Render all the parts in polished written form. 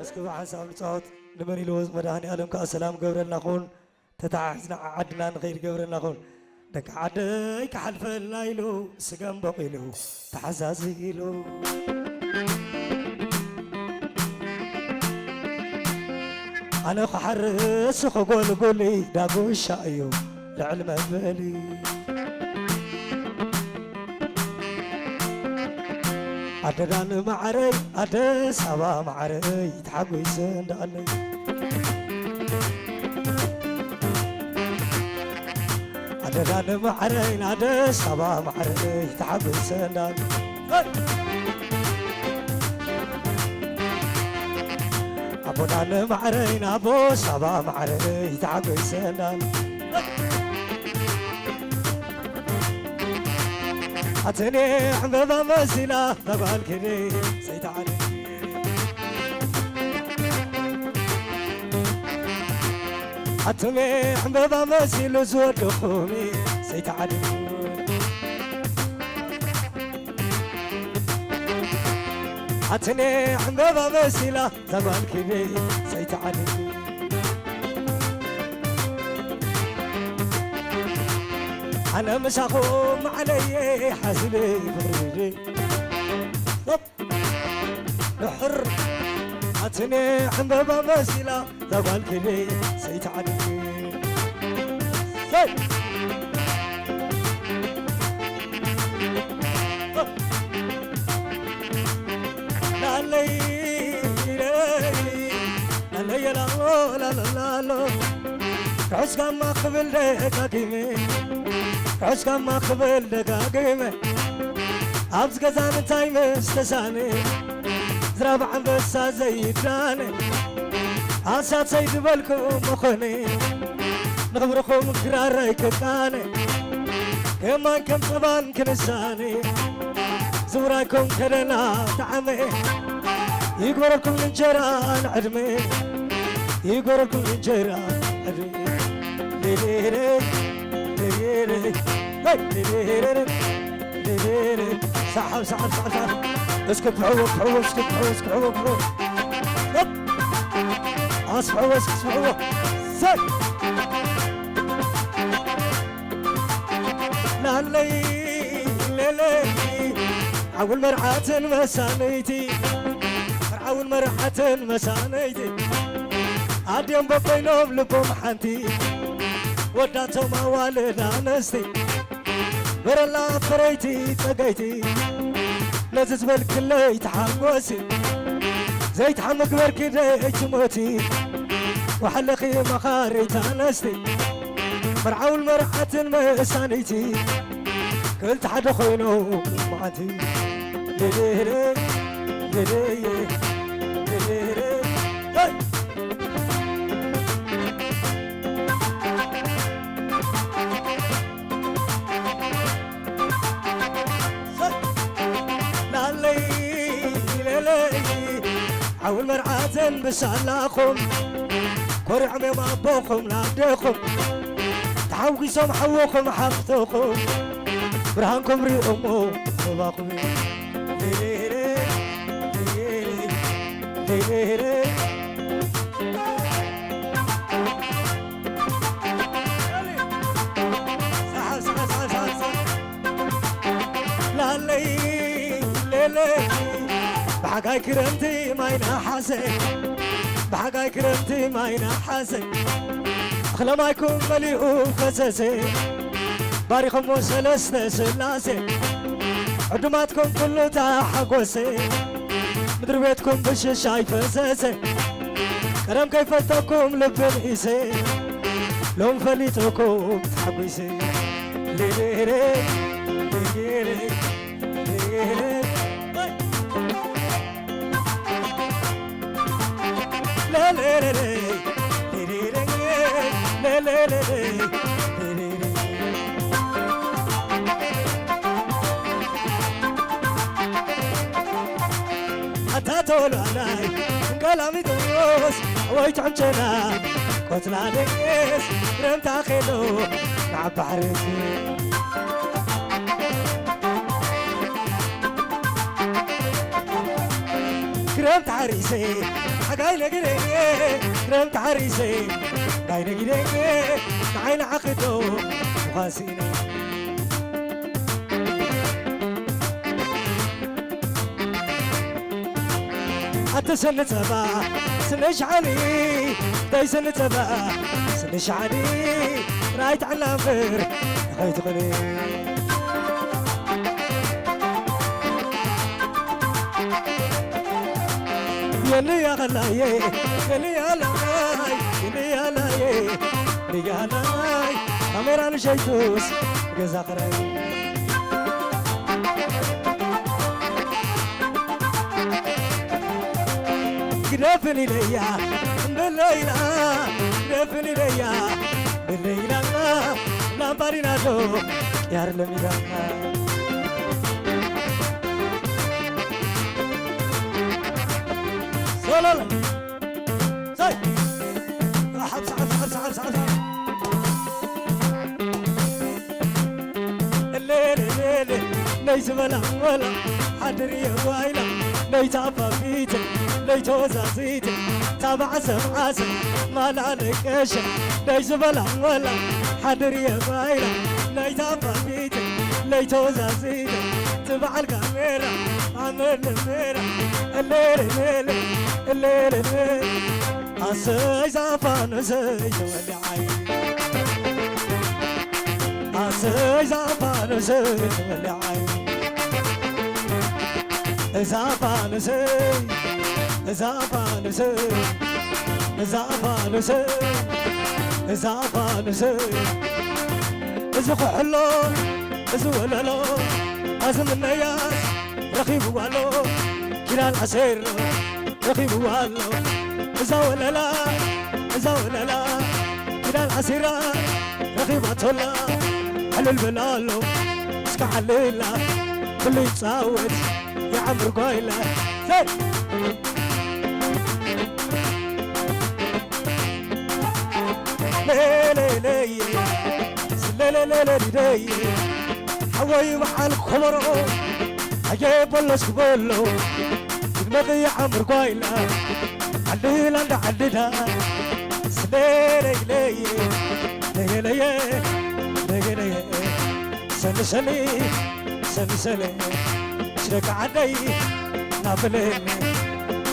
اسكو حساب صوت نمري لوز مداني ألم كسلام قبرنا خون تتعزنا عدنا غير قبرنا خون دك عدي كحلف الليلو سقم بقيلو تحزازيلو أنا خحرس خقول قولي داقو الشايو لعلم بالي عددان معري عدد سبا معري تحقو يسندالي عددان معري عدد سبا معري تحقو يسندالي أبونان معرين أبو سبا معري تحقو يسندالي أتني حبيبة مسيلة تبع الكريم سيد علي أتني حبيبة مسيلة زود خومي سيد علي أتني حبيبة مسيلة تبع الكريم سيد علي أنا مش أقوم علي حزني فريدي نحر أتني حبيبة مسيلة تبع الكلي سيت علي لا لي لا لي لا لا لا لا عسى ما قبل دقاقيمي عسى ما قبل دقاقيمي أبز قزان تايم استساني زراب عم بسا زيداني عسى سيد بالكم مخني نغبركم قرار كتاني كمان كم طبان كنساني زوراكم كرنا تعمي يقبركم الجيران عدمي يقبركم الجيران عدمي ليلي ليلي ليلي ليلي سحب سحب سحب سحب اسكت حوك حوك اسكت حوك اسكت حوك حوك اسكت حوك اسكت حوك سك لا لي ليلي عول مرحة مسانيتي عول مرحة مسانيتي عديم بقينهم لكم حنتي وداتهم والد انستي برلا فريتي تقيتي لازز بالكل تحمسي زي تحمق بركدي تموتي وحلقي مخاري تانستي مرعول مرحة مسانيتي كنت حد خينو معتي ليلي ليلي ليلي عول مرعاة بسالاخم كرعمي ما بوخم ناديخم تعوقي سم حوخم حفتوخم برهانكم ريقمو صباخم ليلي ليلي ليلي سحب سحب سحب سحب لا لي ليلي بحقاي كرمتي ما ينحاسي بحقاي كرمتي ما ينحاسي أخلا ما يكون مليئو خساسي باريخم وسلسة سلاسي عدماتكم كله تحقوسي مدر بيتكم بش شايف اساسي كرم كيف تكم لبن إيسي لون فليتكم تحقوسي ليلي ليلي ليلي لا لا لا لا لا لا أتاتولو علي كلامي دوس ويتعنجنا كتلا ديس رمتا خيلو نعب بحرتي كرمت عريسي حقاي لقيني كرمت عريسي قاي لقيني عين عقدو وغاسيني حتى سنة سبا سنش علي داي سنة سبا سنش علي رايت على فر رايت غني يلي يا غلاي يلي يا لاي يلي يا لاي يلي يا لاي كاميرا نشيتوس جزا قراي قرفني ليا بالليلة قرفني ليا بالليلة لا بارينا دو يار لميدا سولال ساي حب سعد الليل ليس ولا حدري وايلا ليت عفا فيتك ليت وزازيتك تابع سمعاسك ما لعنك اشك ليس ولا حدري وايلا ليت عفا فيتك ليت وزازيتك تبع الكاميرا عمل الميرا الليل عسي زعفان زي ولي عين عسي زعفان زي ولي عين زعفان زي زعفان زي زعفان زي زعفان زي زخ حلو زوللو أزم النياس رخيب والو كلا العسير رخيب والو زوللا زوللا كلا العسير رخيب طلا على البلالو اسكع الليلة كله يتصاوت يا عمرو قايلة لي حوي مع الخمر عجيب ولا سبولو دماغي يا عمرو قايلة عليل عند عددها لي سنسلي شرك عدي نافليني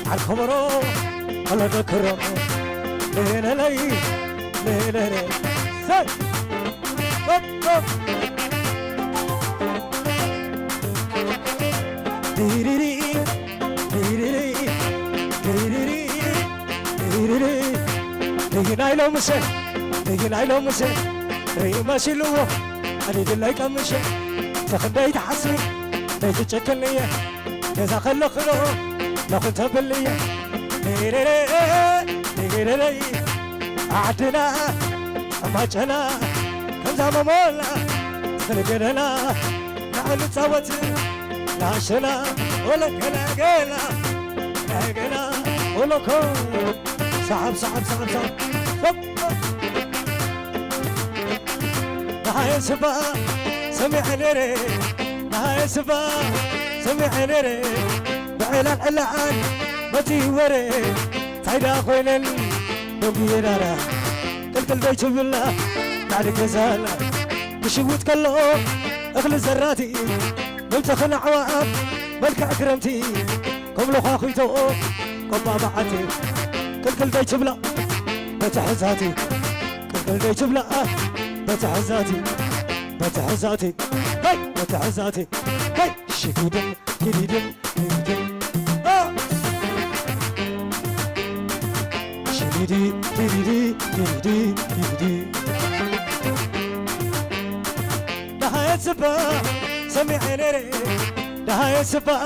عالخمرو على ذكرم لي سي نايلو مسي نايلو مسي ري ماشي لو أنا دلائك مشي تخدي تحسبي بيت تشكلني إذا خلو لو كنت بلي نيري عدنا ما جنا كم زمان مولا تخلقنا نحن نتساوت ناشنا ولا كنا ولا كون صعب نهاية سبا سمعني ري نهاية سبا سمعني ري بعيلان علان متي وري تايدا خويلن نوبي رارا قلت البيت بالله بعد كزالا بشوت كله اخلي زراتي قلت خلع عواب ملك اكرمتي كم لو خاخيتو كم بابعتي قلت البيت بلا بتحزاتي قلت البيت بلا بتحزاتي هاي بتحزاتي هاي شديدن جديدن شديدي نهاية سبا سمعني ري نهاية سبا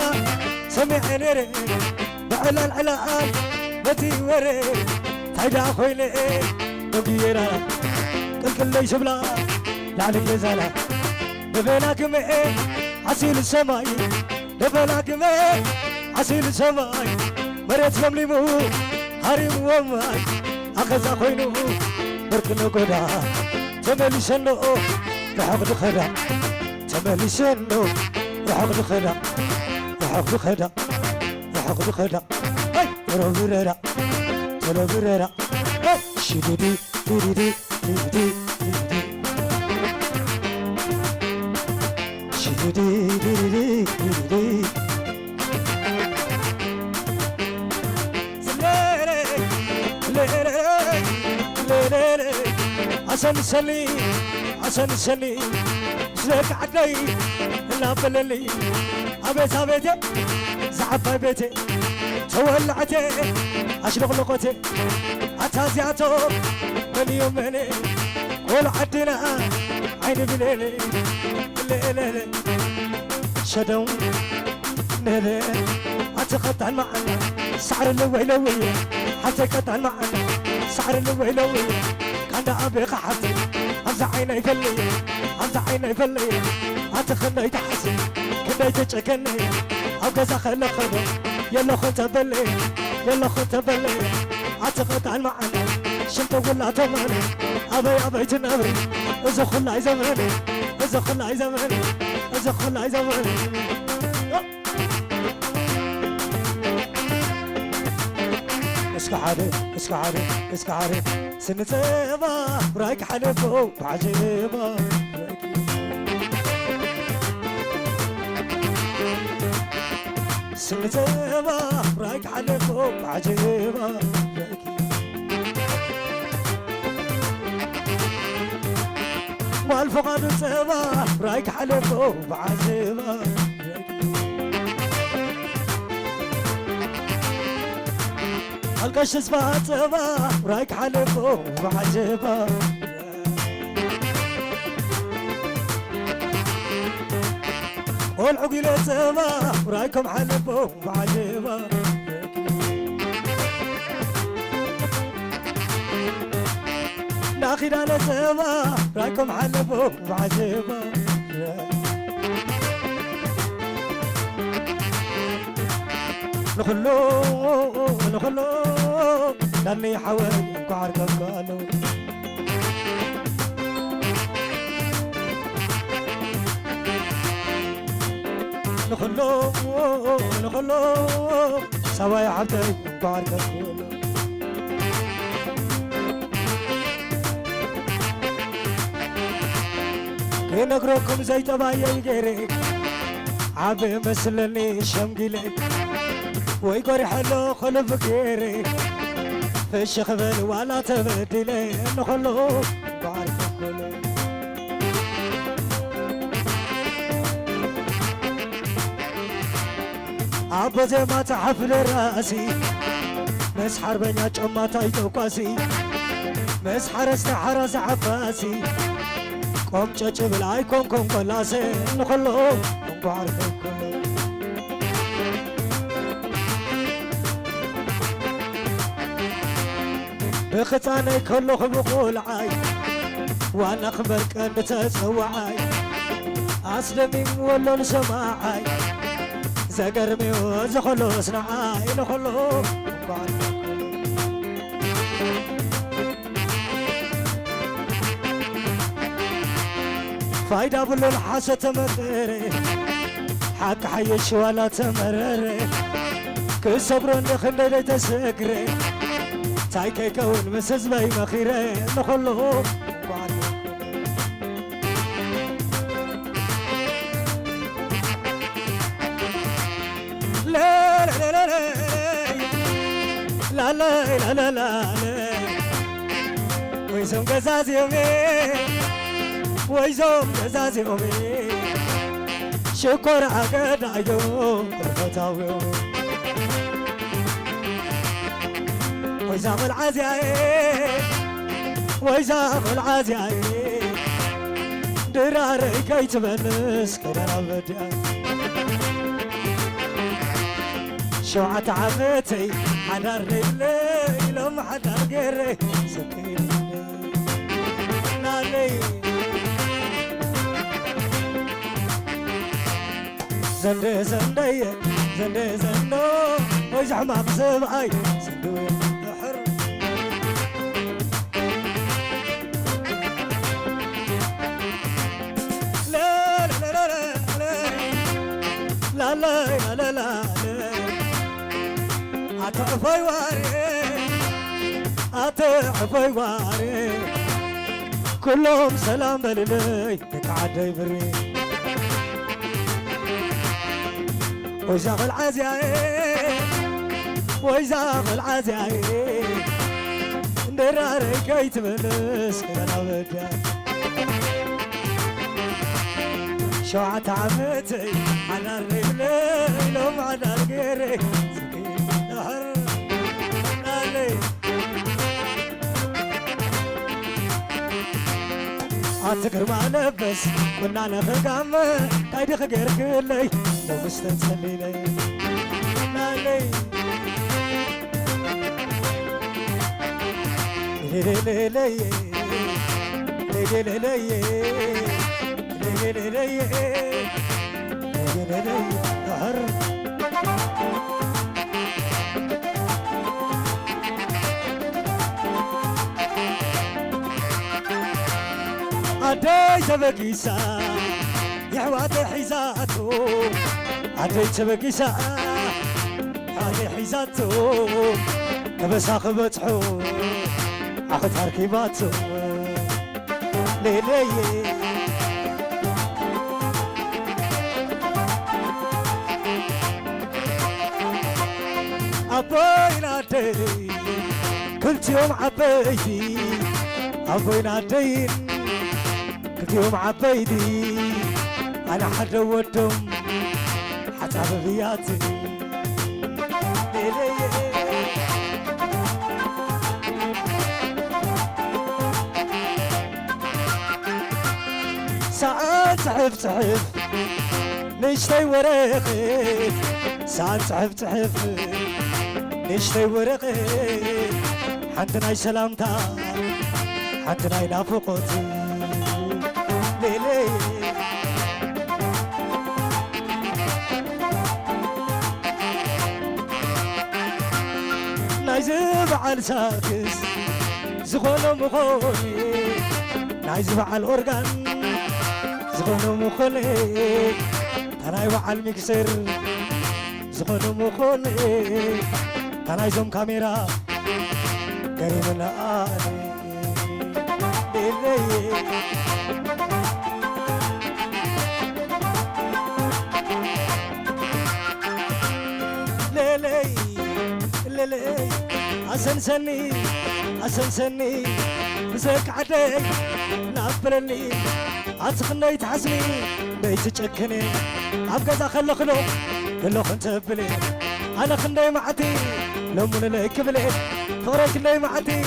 سمعني ري بعلان علان بتي وري تايدا خويلي نوبيرا كل ليش بلا لعنك يزالا لبناك مئي عسيل السماي لبناك مئي عسيل السماي مريت لملمو هارم وماي أخذ أخوينو بركنو قدا تملسنو رحق خدا تملسنو رحق خدا رحق خدا رحق خدا هاي روبرا روبرا شديدي ديدي ديدي شديدي ديدي ديدي عشان سلي عشان سلي زيك عدي لا بللي أبيت أبيتي زعف بيتي تولعتي أشرق لقتي أتازياتو من يومني قول عدنا عيني بليلي ليلي شدو ليلي أتقطع معنا سعر اللويلوية حتى قطع معنا سعر اللويلوية كان أبي قحتي أمزع عيني فلي أمزع عيني فلي أتخلي تحسي كني تشكني أبقى خلق خذ يلا خنت بلي يلا خنت بلي أتقطع معنا شنت ولا تماني أبي تنبري إذا خلعي زماني إذا خلعي زماني إذا خلعي زماني اسكعاري اسكعاري اسكعاري سنتيبا رايك حلفو بعجيبا سنتيبا رايك حلفو بعجيبا والفقاد سيبا رايك حلفو بعجيبا القش اسمها سبا رايك حلفو وعجبا والعقيلة سبا رايكم حلفو وعجبا ناخدانا سبا رايكم حلفو وعجبا نخلو نخلو لاني حوالي كعركم قالوا نخلو نخلو سوا يا عبدي كعركم قالوا كي نقرأكم زي تبايا غيرك عبي مثلني شمقلك ويقول حلو خلف غيري في الشخبل ولا تبدلي نخلو بعرف كله عبزي ما تحفل راسي مسحر بنيا جمعة تايتو قاسي مسحر استحرز عفاسي قوم تشبل عيكم كم قلاسي نخلو بعرف كله بختاني كله بقول عاي وانا خبرك ان تسوعاي اسلمي ولا نسمعاي زقرمي وزخلو صنعاي نخلو فايدة بلو الحاسة تمرري حق حيش ولا تمرري كل صبرون خلي تسكري تايكي كون مسز باي مخيري نخلو لا لا لا لا لا لا لا لا ويزوم قزاز يومي ويزوم قزاز يومي شكر عقد عيوم برفتاوي ويزام العزياي ويزام العزياي دراري كي تبنس كدر بدياي شوعة عمتي حدر لي لم حدر غيري سكين نالي زندي زندي زندي زندو ويزعم سبعي زندو لا لا لا أتعفي واري أتعفي واري كلهم سلام بللي تقعدي بري ويزاغ العزياء ويزاغ العزياء دراري كيت بلس كنا بدأ شوعة عمتي على الرجلين لهم على القري سكين نهر نالي عاتقر ما لبس كنا نخقام تايدي خقر كلي لو مستنسلي لي نالي لي لي لي لي لي لي عدي تبقيسا يحواتي حيزاتو عدي تبقيسا حواتي حيزاتو كبساق بتحو عقد تركيباتو ليلي عبينا دي كنت يوم عبيتي عبينا دين كنت يوم عبيتي أنا حد ودم حتى ببياتي ساعات صحف نشتي ورقي ساعات صحف نشتي ورقي حدنا سلامتا حدنا نافقتي ليلي نايزب على ساكس زغونو مخوني نايزب على الأورغان زغونو مخوني تناي وعلى المكسر زغونو مخوني تناي زوم كاميرا كريم الآلي ليلي ليلي ليلي أسنسني أسنسني بزك عدي نابرني أتخني تحزني بيت تشكني أبقى خلو خلو خلو خنتبلي أنا خندي معتي لو من ليك بلي فورك اللي معتي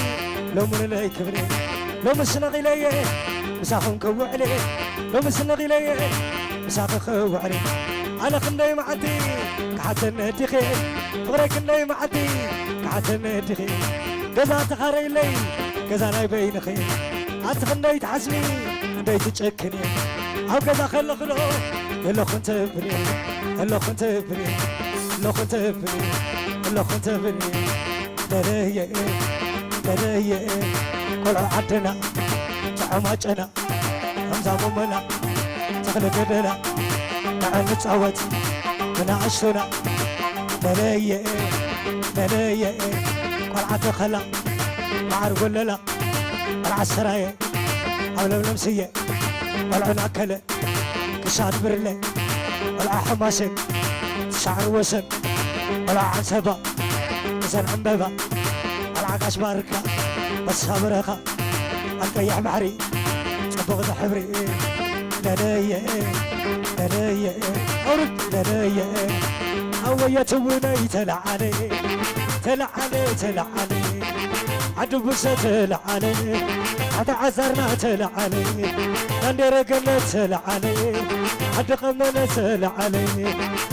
لو من ليك بلي لو مسنغي لي مساخن كو علي لو مسنغي لي مساخن كو علي أنا خندي معتي كحتن تخي فورك اللي معتي كحتن تخي كذا تخري لي كذا لا يبين خي أتخني تحزني بيت تشكني أو كذا خلو خلو خلو خنتبلي خلو خنتبلي لو كنت بني لو كنت بني دريه دريه كل عدنا تعمجنا همزة ممنا تخلق دنا نعم نتعود من عشنا دريه دريه كل عد خلا مع رجل لا العسراية حول المسية والعناكلة كشاد برلة والعحماسك شعر وسن ولا عسبة وسن عنببة ولا عقاش باركة بس خبرخة القيح بحري صبغة حبري دنايا دنايا أرد دنايا أويا توني تلعني تلعني تلعني عدبس تلعني عد عذرنا تلعني عند رقنا تلعني عد قمنا تلعني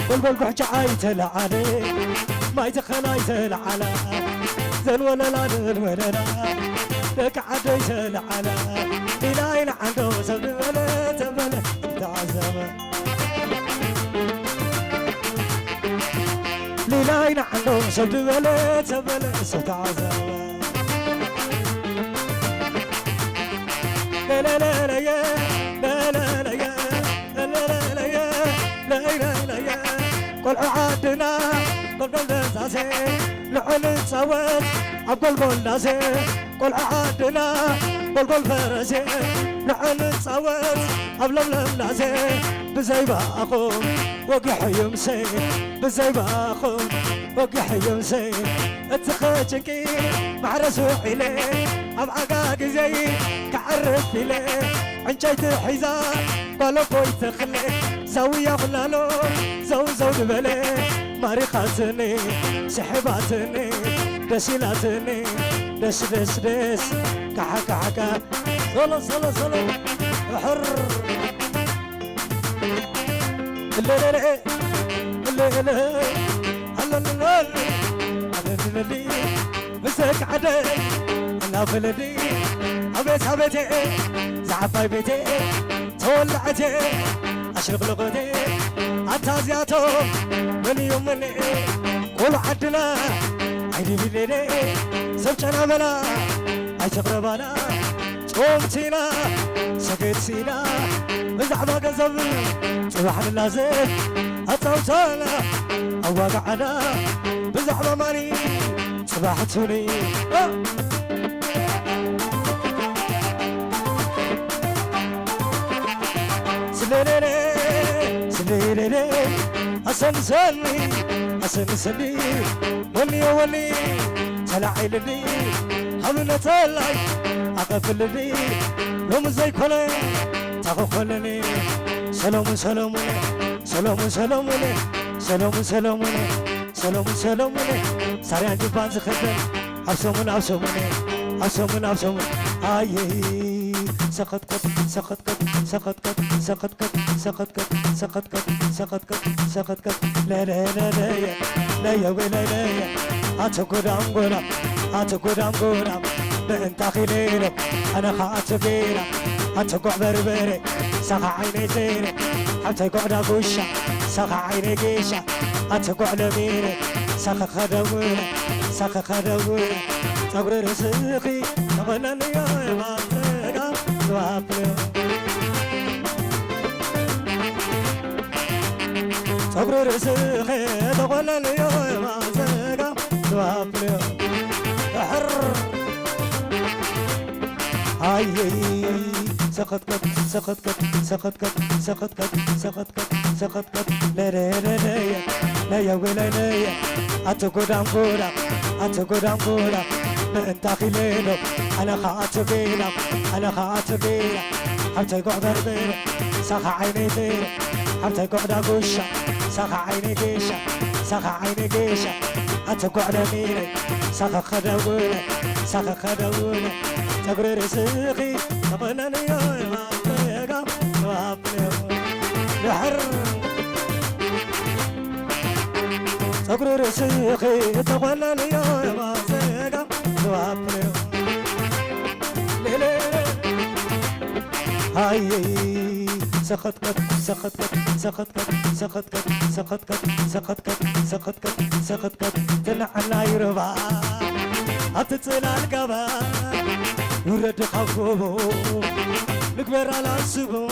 بلبل بحجعاي تلعني ما يتخلاي تلعني زن ولا لا دن ولا لا لك عدي تلعني إلهي لعنده سبب ولا تبلا تعزم إلهي لعنده سبب ولا تبلا تعزم لا لا لا لا يا لا لا لا يا لا لا لا يا لا لا لا يا قل عادنا قل دازي لعل صوت قل دازي قل عادنا قل فرزي لعل صوت أبلم لازي بزيبا أخوم وقح يمسي بزيبا أخوم وقح يمسي اتخاجكي مع رسوحي لي أبعقاق زي كعرف لي عنجيت الحزان قالوا بوي تخلي زاوية خلالو زو دبلي ماريخاتني سحباتني دسيلاتني دس كحا كحا كحا صلو حر اللي مسك عدي انا بلدي حبيتي زعفاي بيتي تولعتي اشرب لغتي عتازياتو من يومني قول عدنا عيدي بليلي سبجنا بلا اي تقربانا قومتينا سكتينا بزعما قزم صباح اللازم أطوتانا أوقعنا بزعما ماني صباحتوني سليلي أسنسني ولي تلعي لي حملنا تلاي أقفل لي يوم زي كله تاخذني سلام ساري بانز خدم أبسمون آي سقط لا يا ويلي أتقدام قرام بنت خليلك أنا خاطفينك أتقع بربري سخا عيني زيني حتى قعد أقوشة سخا عيني قيشة أتقع لميني سخا خدويني تقرر رزقي تقول لي يا مالك وابلو تقرر رزقي تقول لي يا مالك وابلو حر هاي سقط لا يا ويلي أتقدام قولا انت خليلو انا خاطبينك حتى يقعد ربينك سخا عيني دينك حتى يقعد اقوشة سخا عيني قيشة أتقعد مينك سخا خدوينك تقري رزقي تقنني يا مالك وابلو لحر تقري رزقي تقنني يا مالك وابلو ليلي هاي سقط تنعنا يربا أتطلع القبا ورد خفوبو نكبر على السبو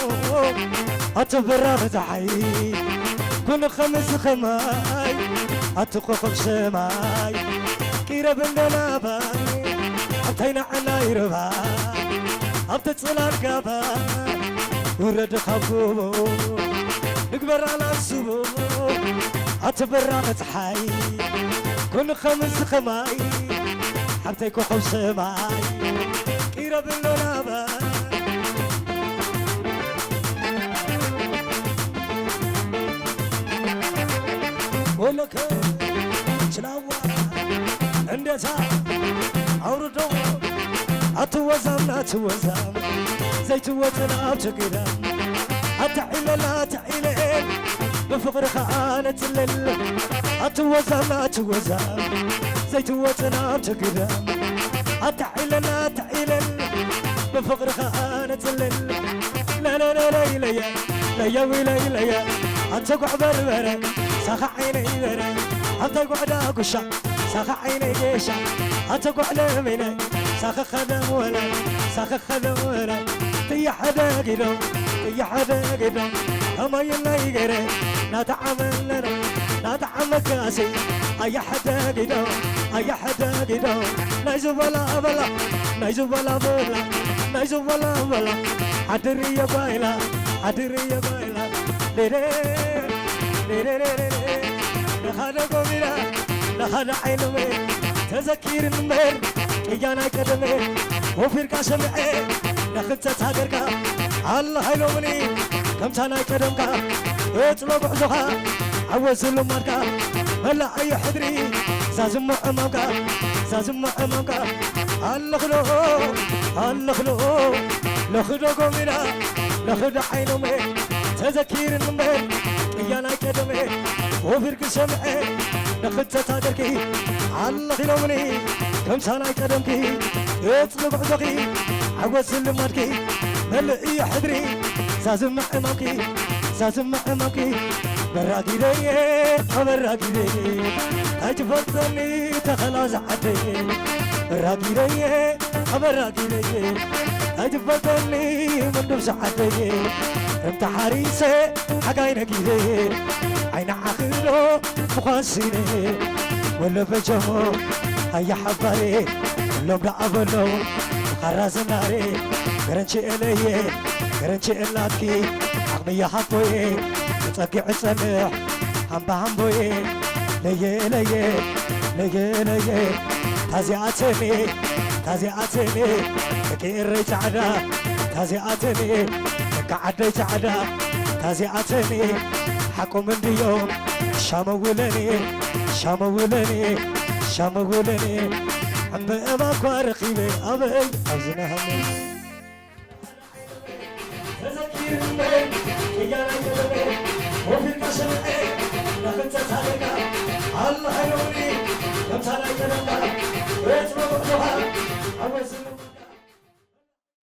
أتبرا فتحي كل خمس خماي أتقوق بسماي كيرا بندنا باي أتينا عنا يربا أتطلع القبا ورد خفوبو نكبر على السبو أتبرا فتحي كل خمس خماي حتى يكون خمس معاي كيرا باللولابا ولك شلاوة اندتا عوردو أتوزم زي توزنا بتقدم أتعيلين بفقر خانة الليل أتوزم زي توزنا بتقدم أتعيلين بفقر خانة الليل لا يا ويلي أتقع بربرة سخا عيني برة أتقع داقشة سخا عيني جيشة أتقع لمني سخا خدم ولا تي حدا قدم أما يلا يقري نتعامل نطعم كاسي أي حدا قدو أي حدا قدو نايزو بلا بلا نايزو بلا بلا نايزو بلا بلا حدري يا بايلا حدري يا بايلا ليري ليري ليري لهذا قومنا لهذا عينمي تذكير المر إيانا كدمي وفيركا شمعي نخدت تاقركا الله يلومني كم تانا كدمكا اطلب عزوها عوز اللوماركا هلا أي حدري زازم أمامكا زازم أمامكا الله خلو الله خلو لخدو قومنا لخدو عينمي تذكير المر إيانا كدمي وفيركا شمعي نخدت تاقركي الله يلومني كم سنة قدمكي اطلب عزقي عوز اللماركي هلا اي حدري زازم امامكي زازم امامكي براقي لي براقي لي اجفرتني تخلاص عدي براقي لي براقي لي اجفرتني من دفش عدي انت حريصة حقاينك لي عين عخيرو مخاسيني ولا بجمو هيا حباري لو دعبلو خراز ناري كرنشي إليه كرنشي إلاكي عقمي حبوي تقع سمح هم بهمبوي ليه ليه ليه ليه تازيعتني تازيعتني كيري جعدا تازيعتني كعدي جعدا تازيعتني حكو من ديوم شامولني شامولني شامولني عم بأماك ورقيبي أبي أزنهم تذكير المين يا